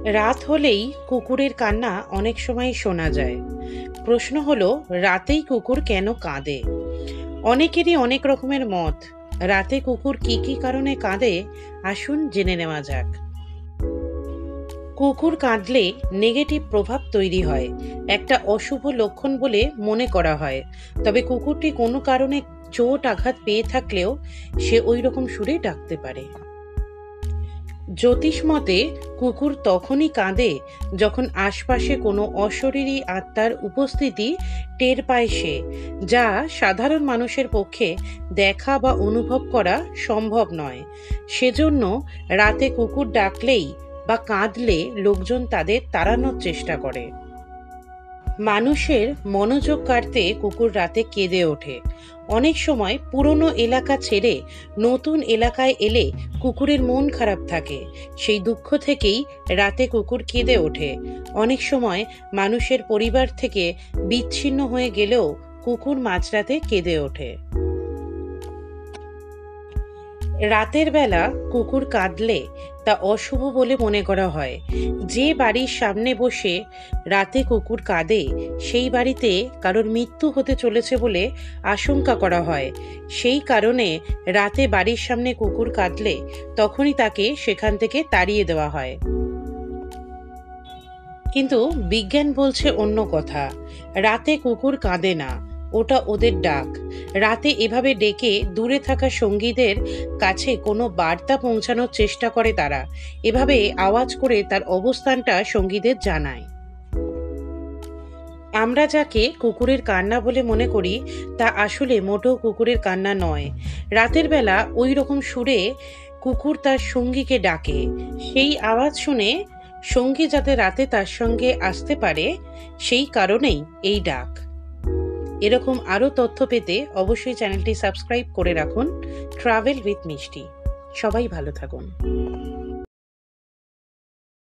রাত হলেই কুকুরের কান্না অনেক সময় শোনা যায়। প্রশ্ন হলো, রাতেই কুকুর কেন কাঁদে? অনেকেরই অনেক রকমের মত। রাতে কুকুর কি কি কারণে কাঁদে, আসুন জেনে নেওয়া যাক। কুকুর কাঁদলে নেগেটিভ প্রভাব তৈরি হয়, একটা অশুভ লক্ষণ বলে মনে করা হয়। তবে কুকুরটি কোনো কারণে চোট আঘাত পেয়ে থাকলেও সে ওই রকম সুরে ডাকতে পারে। জ্যোতিষ মতে কুকুর তখনই কাঁদে যখন আশপাশে কোনো অশরীরী আত্মার উপস্থিতি টের পায় সে, যা সাধারণ মানুষের পক্ষে দেখা বা অনুভব করা সম্ভব নয়। সেজন্য রাতে কুকুর ডাকলেই বা কাঁদলে লোকজন তাদের তাড়ানোর চেষ্টা করে। মানুষের মনোযোগ কাড়তে কুকুর রাতে কেঁদে ওঠে। অনেক সময় পুরনো এলাকা ছেড়ে নতুন এলাকায় এলে কুকুরের মন খারাপ থাকে, সেই দুঃখ থেকেই রাতে কুকুর কেঁদে ওঠে। অনেক সময় মানুষের পরিবার থেকে বিচ্ছিন্ন হয়ে গেলেও কুকুর মাঝরাতে কেঁদে ওঠে। রাতের বেলা কুকুর কাঁদলে তা অশুভ বলে মনে করা হয়। যে বাড়ির সামনে বসে রাতে কুকুর কাঁদে সেই বাড়িতে কারোর মৃত্যু হতে চলেছে বলে আশঙ্কা করা হয়। সেই কারণে রাতে বাড়ির সামনে কুকুর কাঁদলে তখনই তাকে সেখান থেকে তাড়িয়ে দেওয়া হয়। কিন্তু বিজ্ঞান বলছে অন্য কথা। রাতে কুকুর কাঁদে না, ওটা ওদের ডাক। রাতে এভাবে ডেকে দূরে থাকা সঙ্গীদের কাছে কোনো বার্তা পৌঁছানোর চেষ্টা করে তারা। এভাবে আওয়াজ করে তার অবস্থানটা সঙ্গীদের জানায়। আমরা যাকে কুকুরের কান্না বলে মনে করি তা আসলে মোটেও কুকুরের কান্না নয়। রাতের বেলা ওই রকম সুরে কুকুর তার সঙ্গীকে ডাকে। সেই আওয়াজ শুনে সঙ্গী যাতে রাতে তার সঙ্গে আসতে পারে, সেই কারণেই এই ডাক। এরকম আরও তথ্য পেতে অবশ্যই চ্যানেলটি সাবস্ক্রাইব করে রাখুন। ট্রাভেল উইথ মিষ্টি। সবাই ভালো থাকুন।